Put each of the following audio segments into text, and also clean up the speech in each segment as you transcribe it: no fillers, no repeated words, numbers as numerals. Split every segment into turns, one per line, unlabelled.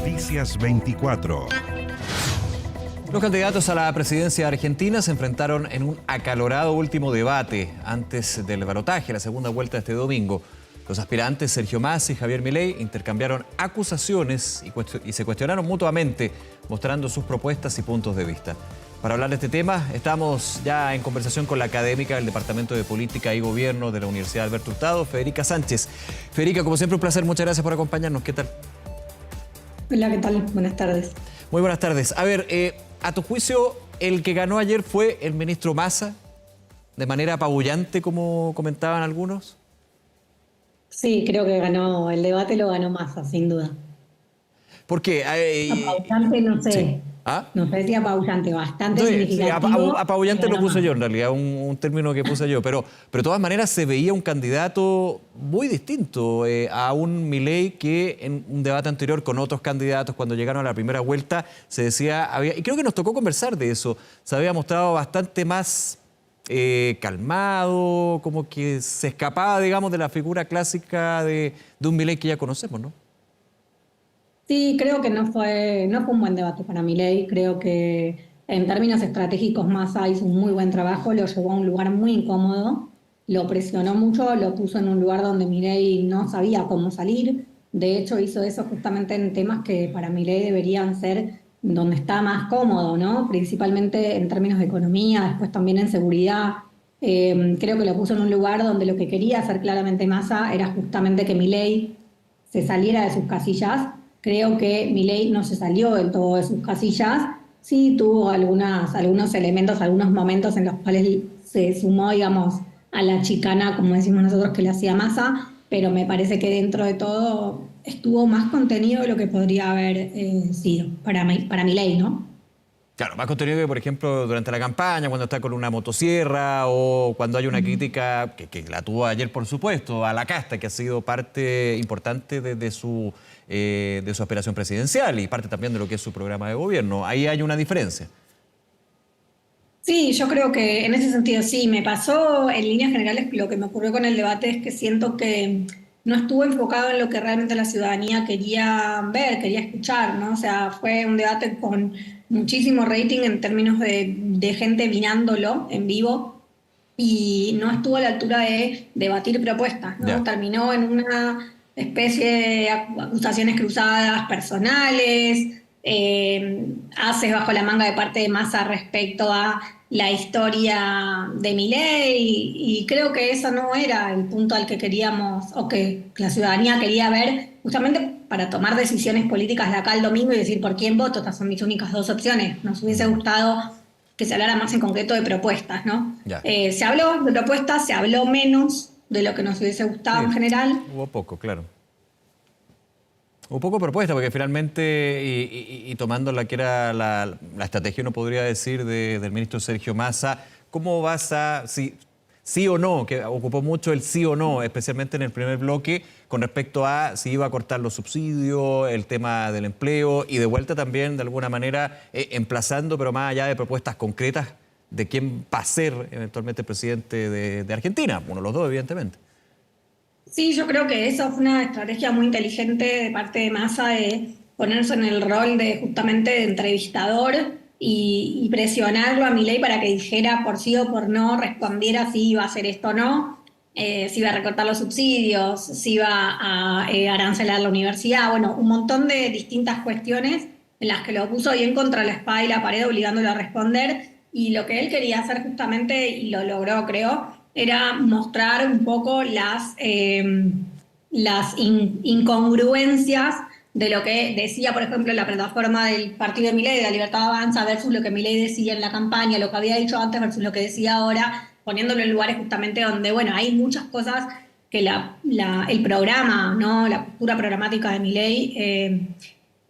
Noticias 24.
Los candidatos a la presidencia de Argentina se enfrentaron en un acalorado último debate antes del balotaje, la segunda vuelta de este domingo. Los aspirantes Sergio Massa y Javier Milei intercambiaron acusaciones y se cuestionaron mutuamente, mostrando sus propuestas y puntos de vista. Para hablar de este tema, estamos ya en conversación con la académica del Departamento de Política y Gobierno de la Universidad Alberto Hurtado, Federica Sánchez. Federica, como siempre, un placer. Muchas gracias por acompañarnos. ¿Qué tal?
Hola, ¿qué tal? Buenas tardes.
Muy buenas tardes. A ver, a tu juicio, ¿el que ganó ayer fue el ministro Massa? ¿De manera apabullante, como comentaban algunos?
Sí, creo que ganó, el debate lo ganó Massa, sin duda.
¿Por qué?
Apabullante, no sé.
Sí. ¿Ah?
No sé si apabullante, bastante
Sí,
significativo.
apabullante lo puse
Massa.
yo en realidad, un término que puse yo, pero de todas maneras se veía un candidato muy distinto a un Milei que en un debate anterior con otros candidatos, cuando llegaron a la primera vuelta, se decía, y creo que nos tocó conversar de eso, se había mostrado bastante más calmado, como que se escapaba, digamos, de la figura clásica de un Milei que ya conocemos, ¿no?
Sí, creo que no fue un buen debate para Milei. Creo que en términos estratégicos Massa hizo un muy buen trabajo, lo llevó a un lugar muy incómodo, lo presionó mucho, lo puso en un lugar donde Milei no sabía cómo salir. De hecho, hizo eso justamente en temas que para Milei deberían ser donde está más cómodo, ¿no? Principalmente en términos de economía, después también en seguridad. Creo que lo puso en un lugar donde lo que quería hacer claramente Massa era justamente que Milei se saliera de sus casillas. Creo que Milei no se salió del todo de sus casillas, sí tuvo algunos elementos, algunos momentos en los cuales se sumó, digamos, a la chicana, como decimos nosotros, que le hacía Massa, pero me parece que dentro de todo estuvo más contenido de lo que podría haber sido para Milei, ¿no?
Claro, más contenido que, por ejemplo, durante la campaña, cuando está con una motosierra o cuando hay una crítica, que la tuvo ayer, por supuesto, a la casta, que ha sido parte importante de su aspiración presidencial y parte también de lo que es su programa de gobierno. Ahí hay una diferencia.
Sí, yo creo que en ese sentido sí, me pasó en líneas generales lo que me ocurrió con el debate es que siento que no estuvo enfocado en lo que realmente la ciudadanía quería ver, quería escuchar, ¿no? O sea, fue un debate con muchísimo rating en términos de gente mirándolo en vivo y no estuvo a la altura de debatir propuestas, ¿no?
Ya.
Terminó en una especie de acusaciones cruzadas personales, haces bajo la manga de parte de Massa respecto a la historia de Milei y creo que eso no era el punto al que queríamos o que la ciudadanía quería ver justamente para tomar decisiones políticas de acá al domingo y decir por quién voto. Estas son mis únicas dos opciones. Nos hubiese gustado que se hablara más en concreto de propuestas, ¿no?
Ya.
Se habló de propuestas, se habló menos de lo que nos hubiese gustado en general.
Hubo poco, claro. Hubo poco propuesta, porque finalmente, y tomando la que era la estrategia, uno podría decir, del ministro Sergio Massa, ¿cómo vas a, sí o no, que ocupó mucho el sí o no, especialmente en el primer bloque, con respecto a si iba a cortar los subsidios, el tema del empleo, y de vuelta también, de alguna manera, emplazando, pero más allá de propuestas concretas, de quién va a ser eventualmente presidente de Argentina? Uno de los dos, evidentemente.
Sí, yo creo que eso fue una estrategia muy inteligente de parte de Massa de ponerse en el rol de justamente de entrevistador y presionarlo a Milei para que dijera por sí o por no, respondiera si iba a hacer esto o no, si iba a recortar los subsidios, si iba a arancelar la universidad, bueno, un montón de distintas cuestiones en las que lo puso bien contra la espada y la pared, obligándolo a responder. Y lo que él quería hacer justamente, y lo logró, creo, era mostrar un poco las incongruencias de lo que decía, por ejemplo, la plataforma del partido de Milei, de la Libertad Avanza, versus lo que Milei decía en la campaña, lo que había dicho antes versus lo que decía ahora, poniéndolo en lugares justamente donde, bueno, hay muchas cosas que el programa, ¿no? La postura programática de Milei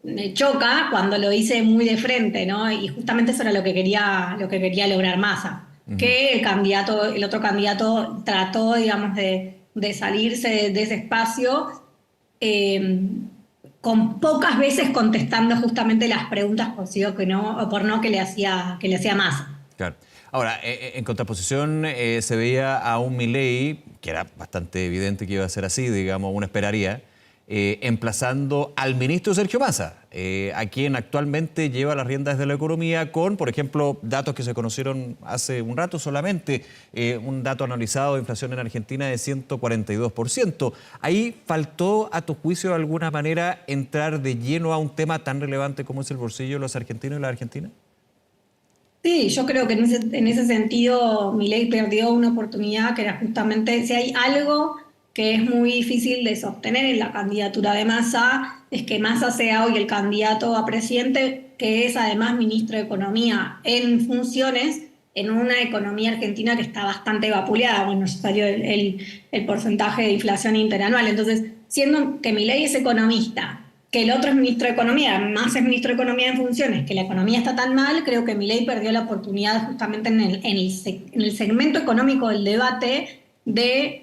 me choca cuando lo dice muy de frente, ¿no? Y justamente eso era lo que quería lograr Massa. Que el otro candidato trató, digamos, de salirse de ese espacio, con pocas veces contestando justamente las preguntas por sí o que no, o por no que le hacía Massa.
Claro. Ahora, en contraposición, se veía a un Milei, que era bastante evidente que iba a ser así, digamos, uno esperaría, emplazando al ministro Sergio Massa, a quien actualmente lleva las riendas de la economía con, por ejemplo, datos que se conocieron hace un rato solamente, un dato analizado de inflación en Argentina de 142%. Ahí faltó, a tu juicio, de alguna manera, entrar de lleno a un tema tan relevante como es el bolsillo de los argentinos y las argentinas.
Sí, yo creo que en ese sentido Milei perdió una oportunidad que era justamente, si hay algo que es muy difícil de sostener en la candidatura de Massa, es que Massa sea hoy el candidato a presidente, que es además ministro de Economía en funciones, en una economía argentina que está bastante vapuleada. Bueno, ya salió el porcentaje de inflación interanual. Entonces, siendo que Milei es economista, que el otro es ministro de Economía, más es ministro de Economía en funciones, que la economía está tan mal, creo que Milei perdió la oportunidad justamente en el segmento económico del debate de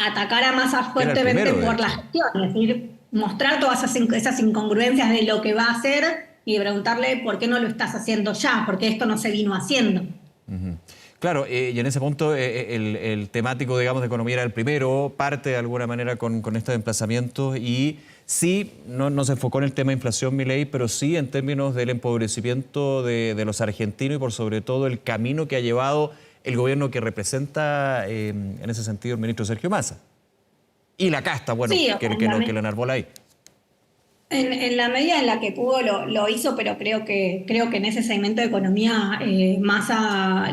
atacar a Massa fuertemente por la gestión, es decir, mostrar todas esas incongruencias de lo que va a hacer y de preguntarle por qué no lo estás haciendo ya, porque esto no se vino haciendo.
Uh-huh. Claro, y en ese punto el temático, digamos, de economía era el primero, parte de alguna manera con estos emplazamientos y sí, no se enfocó en el tema de inflación, Milei, pero sí en términos del empobrecimiento de los argentinos y por sobre todo el camino que ha llevado el gobierno que representa en ese sentido el ministro Sergio Massa. Y la casta, bueno,
sí,
que lo enarbola ahí.
En la medida en la que pudo lo hizo, pero creo que en ese segmento de economía Massa,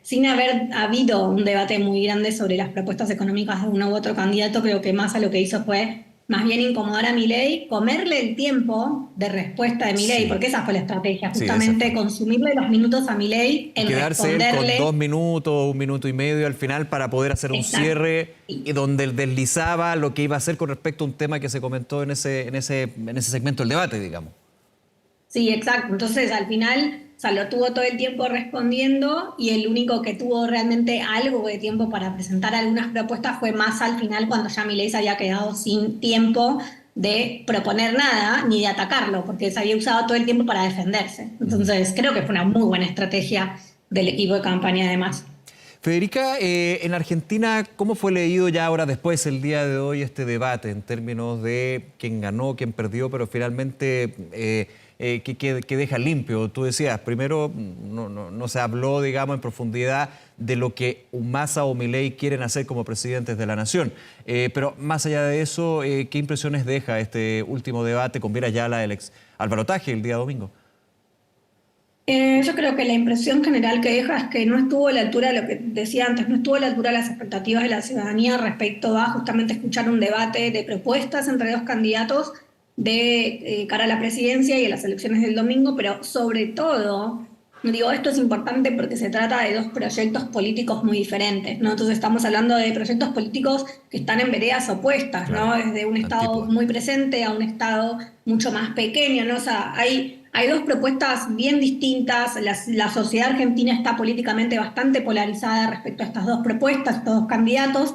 sin haber habido un debate muy grande sobre las propuestas económicas de uno u otro candidato, creo que Massa lo que hizo fue más bien incomodar a Milei, comerle el tiempo de respuesta de Milei, porque esa fue la estrategia, justamente consumirle los minutos a Milei en
quedarse
responderle.
Él con 2 minutos, 1 minuto y medio al final para poder hacer un cierre y donde él deslizaba lo que iba a hacer con respecto a un tema que se comentó en ese segmento del debate, digamos.
Sí, exacto. Entonces, al final, o sea, lo tuvo todo el tiempo respondiendo y el único que tuvo realmente algo de tiempo para presentar algunas propuestas fue Massa al final, cuando ya Milei se había quedado sin tiempo de proponer nada ni de atacarlo, porque se había usado todo el tiempo para defenderse. Entonces, creo que fue una muy buena estrategia del equipo de campaña de Massa.
Federica, en Argentina, ¿cómo fue leído ya ahora después, el día de hoy, este debate en términos de quién ganó, quién perdió, pero finalmente que deja limpio? Tú decías, primero no se habló, digamos, en profundidad de lo que Massa o Milei quieren hacer como presidentes de la nación. Pero más allá de eso, ¿qué impresiones deja este último debate con Vera Ayala al balotaje el día domingo?
Yo creo que la impresión general que deja es que no estuvo a la altura de lo que decía antes, no estuvo a la altura de las expectativas de la ciudadanía respecto a justamente escuchar un debate de propuestas entre dos candidatos de cara a la presidencia y a las elecciones del domingo, pero sobre todo, digo, esto es importante porque se trata de dos proyectos políticos muy diferentes, ¿no? Entonces estamos hablando de proyectos políticos que están en veredas opuestas, ¿no? Desde un Estado muy presente a un Estado mucho más pequeño, ¿no? O sea, hay dos propuestas bien distintas. La sociedad argentina está políticamente bastante polarizada respecto a estas dos propuestas, estos dos candidatos.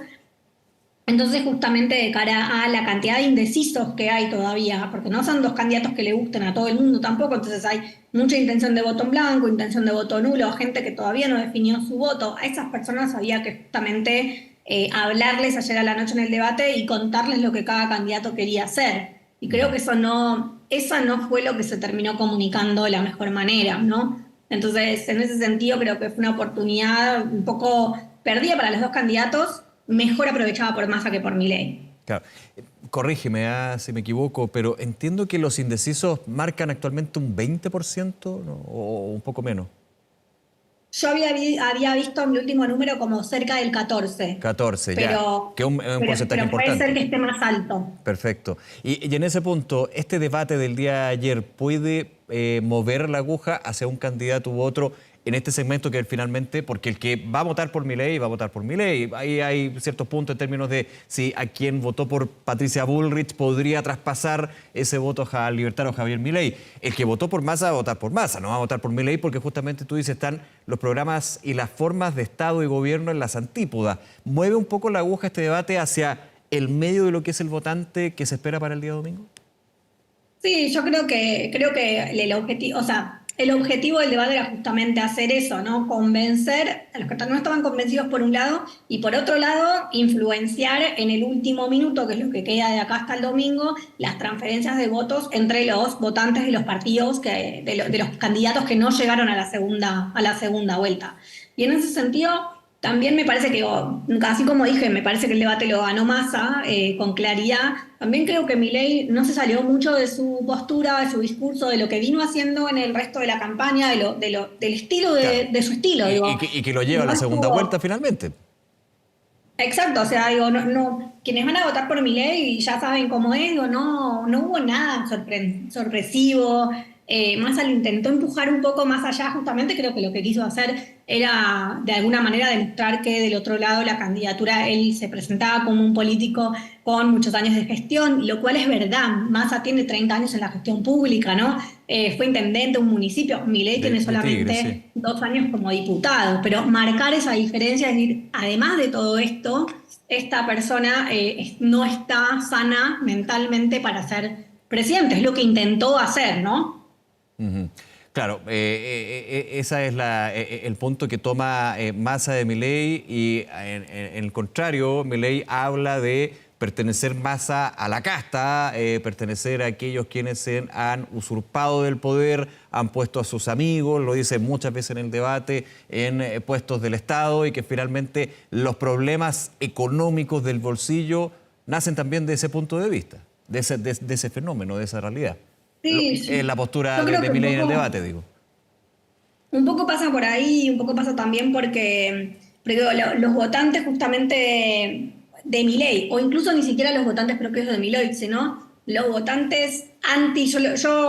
Entonces, justamente de cara a la cantidad de indecisos que hay todavía, porque no son dos candidatos que le gusten a todo el mundo tampoco, entonces hay mucha intención de voto en blanco, intención de voto nulo, gente que todavía no definió su voto. A esas personas había que justamente hablarles ayer a la noche en el debate y contarles lo que cada candidato quería hacer. Y creo que eso no fue lo que se terminó comunicando de la mejor manera, ¿no? Entonces, en ese sentido, creo que fue una oportunidad un poco perdida para los dos candidatos, mejor aprovechada por Massa que por Milei.
Claro. Corrígeme si me equivoco, pero entiendo que los indecisos marcan actualmente un 20%, ¿no? O un poco menos.
Yo había visto mi último número como cerca del 14.
14,
pero,
ya. Que es un porcentaje
pero
importante.
puede ser que esté más alto.
Perfecto. Y en ese punto, ¿este debate del día de ayer puede mover la aguja hacia un candidato u otro en este segmento que finalmente, porque el que va a votar por Milei va a votar por Milei? Ahí hay ciertos puntos en términos de si a quien votó por Patricia Bullrich podría traspasar ese voto al libertario Javier Milei. El que votó por Massa va a votar por Massa, no va a votar por Milei porque justamente tú dices están los programas y las formas de Estado y gobierno en las antípodas. ¿Mueve un poco la aguja este debate hacia el medio de lo que es el votante que se espera para el día domingo?
Sí, yo creo que el objetivo, o sea, el objetivo del debate era justamente hacer eso, ¿no? Convencer a los que no estaban convencidos por un lado y por otro lado influenciar en el último minuto, que es lo que queda de acá hasta el domingo, las transferencias de votos entre los votantes de los partidos, de los candidatos que no llegaron a la segunda vuelta. Y en ese sentido, también me parece que, así como dije, me parece que el debate lo ganó Massa con claridad. También creo que Milei no se salió mucho de su postura, de su discurso, de lo que vino haciendo en el resto de la campaña, del estilo
Claro.
de su estilo. Digo.
Y que lo lleva a la segunda vuelta finalmente.
Exacto, o sea, digo, quienes van a votar por Milei ya saben cómo es, digo, no hubo nada sorpresivo. Massa lo intentó empujar un poco más allá, justamente creo que lo que quiso hacer era de alguna manera demostrar que del otro lado la candidatura, él se presentaba como un político con muchos años de gestión, lo cual es verdad. Massa tiene 30 años en la gestión pública, ¿no? Fue intendente de un municipio, Milei tiene solamente
Tigre, sí.
2 años como diputado, pero marcar esa diferencia, es decir, además de todo esto, esta persona no está sana mentalmente para ser presidente, es lo que intentó hacer, ¿no?
Ujú. Claro, esa es el punto que toma Massa de Milei y en el contrario, Milei habla de pertenecer más a la casta, pertenecer a aquellos quienes se han usurpado del poder, han puesto a sus amigos, lo dice muchas veces en el debate, en puestos del Estado y que finalmente los problemas económicos del bolsillo nacen también de ese punto de vista, de ese fenómeno, de esa realidad.
Sí, sí.
La postura
Yo creo
de
que
Milei en el debate, digo.
un poco pasa por ahí, un poco pasa también porque los votantes justamente de Milei, o incluso ni siquiera los votantes propios de Milei, sino los votantes anti, yo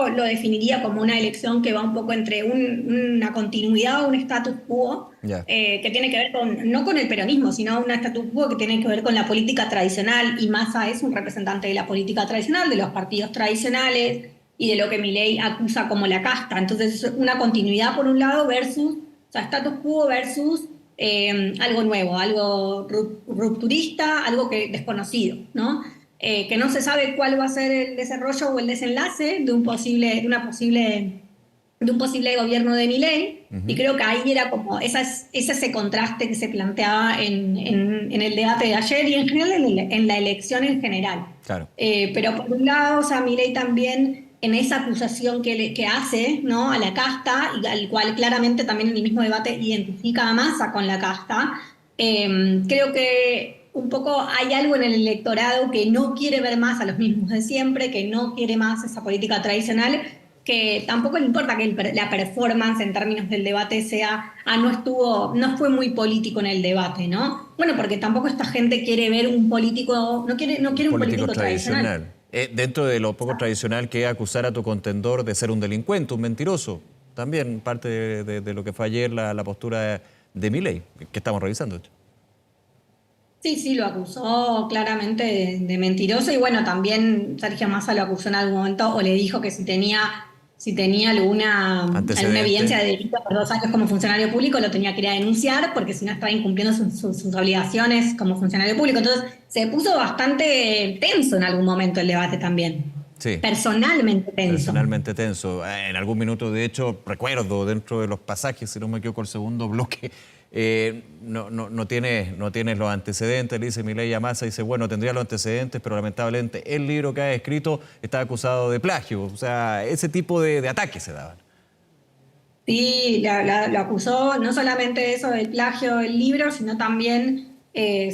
lo definiría como una elección que va un poco entre una continuidad o un status quo,
Ya.
que tiene que ver no con el peronismo, sino un status quo que tiene que ver con la política tradicional, y Massa es un representante de la política tradicional, de los partidos tradicionales, y de lo que Milei acusa como la casta. Entonces, es una continuidad por un lado versus, o sea, status quo versus algo nuevo, algo rupturista, algo desconocido, ¿no? Que no se sabe cuál va a ser el desarrollo o el desenlace de un posible gobierno de Milei, y creo que ahí era como ese contraste que se planteaba en el debate de ayer y en general en la elección en general.
Claro.
Pero por un lado, o sea, Milei también en esa acusación que hace, ¿no?, a la casta, y al cual claramente también en el mismo debate identifica a Massa con la casta, creo que un poco hay algo en el electorado que no quiere ver más a los mismos de siempre, que no quiere más esa política tradicional, que tampoco le importa que la performance en términos del debate sea, no fue muy político en el debate, ¿no? Bueno, porque tampoco esta gente quiere ver un político, no quiere un político tradicional.
Dentro de lo poco tradicional que es acusar a tu contendor de ser un delincuente, un mentiroso. También parte de lo que fue ayer la postura de Milei, que estamos revisando.
Sí, lo acusó claramente de mentiroso, y bueno, también Sergio Massa lo acusó en algún momento, o le dijo que si tenía alguna evidencia de delito por 2 años como funcionario público, lo tenía que ir a denunciar, porque si no estaba incumpliendo sus obligaciones como funcionario público. Entonces se puso bastante tenso en algún momento el debate también.
Sí.
Personalmente tenso.
Personalmente tenso. En algún minuto, de hecho, recuerdo dentro de los pasajes, si no me equivoco, el segundo bloque, no tienes los antecedentes, le dice Milei a Massa, dice, bueno, tendría los antecedentes, pero lamentablemente el libro que ha escrito está acusado de plagio. O sea, ese tipo de ataques se daban.
Sí, lo acusó no solamente de eso del plagio del libro, sino también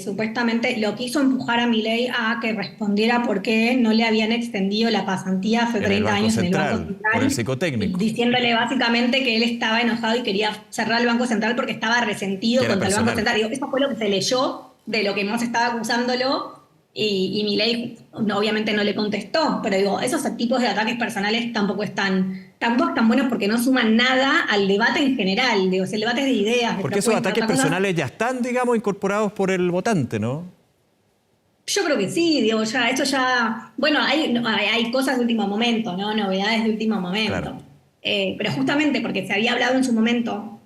supuestamente lo quiso empujar a Milei a que respondiera por qué no le habían extendido la pasantía hace 30 años en el Banco Central.
Por el psicotécnico.
Diciéndole básicamente que él estaba enojado y quería cerrar el Banco Central porque estaba resentido contra el Banco Central. Eso fue lo que se leyó de lo que Massa estaba acusándolo, y Milei obviamente no le contestó. Pero digo, esos tipos de ataques personales tampoco están buenos, porque no suman nada al debate en general. Digo, si el debate es de ideas.
Porque esos ataques personales ya están, digamos, incorporados por el votante, ¿no?
Yo creo que sí, digo, bueno, hay cosas de último momento, ¿no? Novedades de último momento.
Claro.
Pero justamente porque se había hablado en su momento,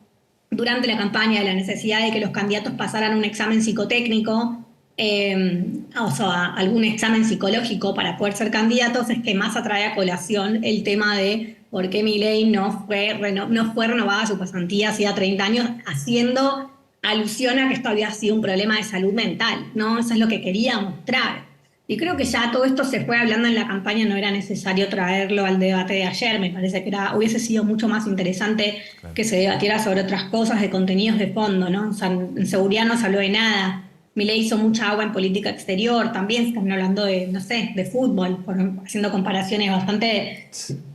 durante la campaña, de la necesidad de que los candidatos pasaran un examen psicotécnico, o sea, algún examen psicológico para poder ser candidatos, es que Massa trae a colación el tema de por qué Milei no fue renovada su pasantía hacía 30 años, haciendo alusión a que esto había sido un problema de salud mental, ¿no? Eso es lo que quería mostrar. Y creo que ya todo esto se fue hablando en la campaña, no era necesario traerlo al debate de ayer, me parece que hubiese sido mucho más interesante que se debatiera sobre otras cosas de contenidos de fondo, ¿no? O sea, en seguridad no se habló de nada. Milei hizo mucha agua en política exterior, también están hablando de, no sé, de fútbol, haciendo comparaciones bastante,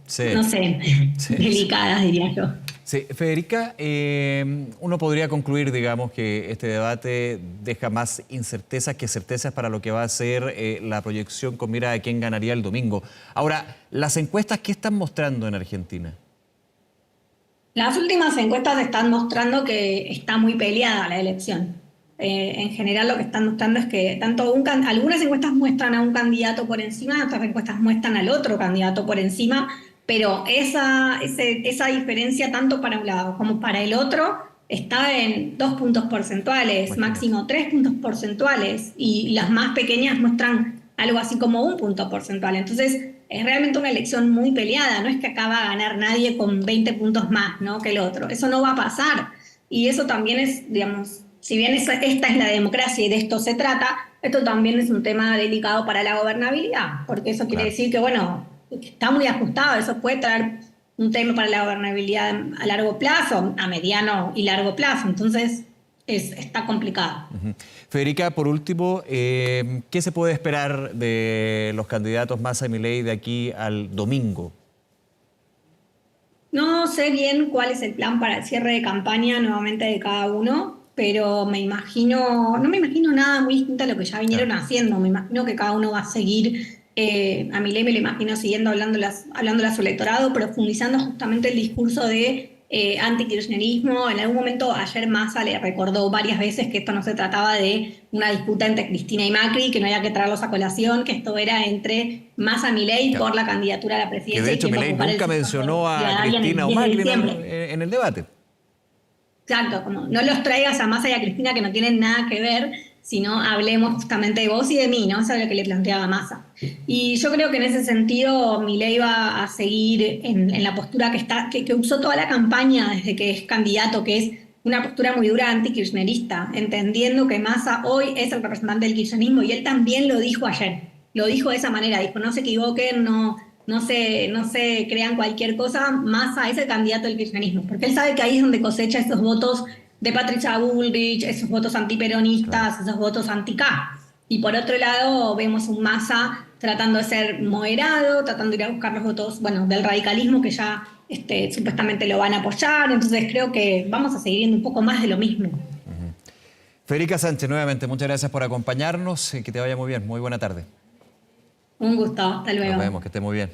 Sí,
no sé,
sí.
delicadas, diría yo.
Sí, Federica, uno podría concluir, digamos, que este debate deja más incertezas que certezas para lo que va a ser la proyección con mira a quién ganaría el domingo. Ahora, las encuestas, ¿qué están mostrando en Argentina?
Las últimas encuestas están mostrando que está muy peleada la elección. En general lo que están mostrando es que algunas encuestas muestran a un candidato por encima, otras encuestas muestran al otro candidato por encima, pero esa diferencia tanto para un lado como para el otro está en 2 puntos porcentuales, máximo 3 puntos porcentuales, y las más pequeñas muestran algo así como 1 punto porcentual. Entonces, es realmente una elección muy peleada, no es que acá va a ganar nadie con 20 puntos más, ¿no?, que el otro. Eso no va a pasar. Y eso también es, digamos, si bien esta es la democracia y de esto se trata, esto también es un tema delicado para la gobernabilidad, porque eso quiere decir que, bueno, está muy ajustado, eso puede traer un tema para la gobernabilidad a largo plazo, a mediano y largo plazo. Entonces, está complicado.
Federica, por último, ¿qué se puede esperar de los candidatos Massa y Milei de aquí al domingo?
No sé bien cuál es el plan para el cierre de campaña nuevamente de cada uno, pero no me imagino nada muy distinto a lo que ya vinieron haciendo. Me imagino que cada uno va a seguir, a Milei me lo imagino siguiendo hablando a su electorado, profundizando justamente el discurso de antikirchnerismo. En algún momento ayer Massa le recordó varias veces que esto no se trataba de una disputa entre Cristina y Macri, que no había que traerlos a colación, que esto era entre Massa y Milei por la candidatura a la presidencia.
Que de hecho Milei nunca mencionó a Cristina o Macri en el debate.
Exacto, como no los traigas a Massa y a Cristina, que no tienen nada que ver, sino hablemos justamente de vos y de mí, ¿no? Eso es lo que le planteaba Massa. Y yo creo que en ese sentido Milei va a seguir en la postura que usó toda la campaña desde que es candidato, que es una postura muy dura antikirchnerista, entendiendo que Massa hoy es el representante del kirchnerismo, y él también lo dijo ayer, lo dijo de esa manera, dijo: no se equivoquen, no se crean cualquier cosa, Massa es el candidato del kirchnerismo, porque él sabe que ahí es donde cosecha esos votos de Patricia Bullrich, esos votos antiperonistas, esos votos anti-K. Y por otro lado vemos un Massa tratando de ser moderado, tratando de ir a buscar los votos, bueno, del radicalismo, que ya supuestamente lo van a apoyar. Entonces creo que vamos a seguir viendo un poco más de lo mismo.
Federica Sánchez, nuevamente, muchas gracias por acompañarnos. Que te vaya muy bien. Muy buena tarde.
Un gusto. Hasta luego.
Nos vemos, que esté muy bien.